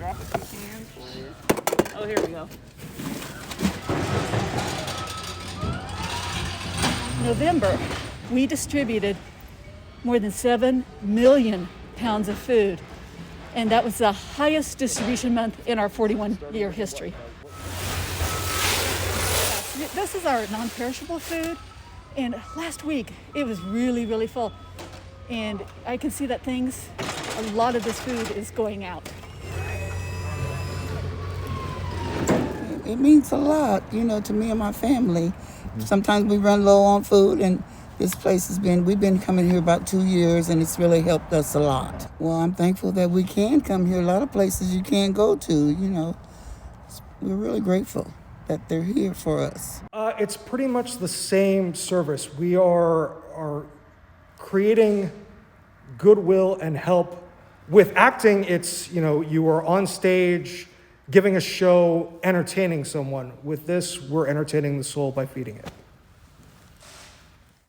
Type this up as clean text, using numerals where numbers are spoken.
drop a few cans for you. Oh, here we go. November, we distributed more than 7 million pounds of food. And that was the highest distribution month in our 41-year history. This is our non-perishable food. And last week, it was really, really full. And I can see that a lot of this food is going out. It means a lot, to me and my family. Sometimes we run low on food, and this place we've been coming here about 2 years, and it's really helped us a lot. Well, I'm thankful that we can come here. A lot of places you can't go to, We're really grateful that they're here for us. It's pretty much the same service. We are creating goodwill and help. With acting, it's, you are on stage, giving a show, entertaining someone. With this, we're entertaining the soul by feeding it.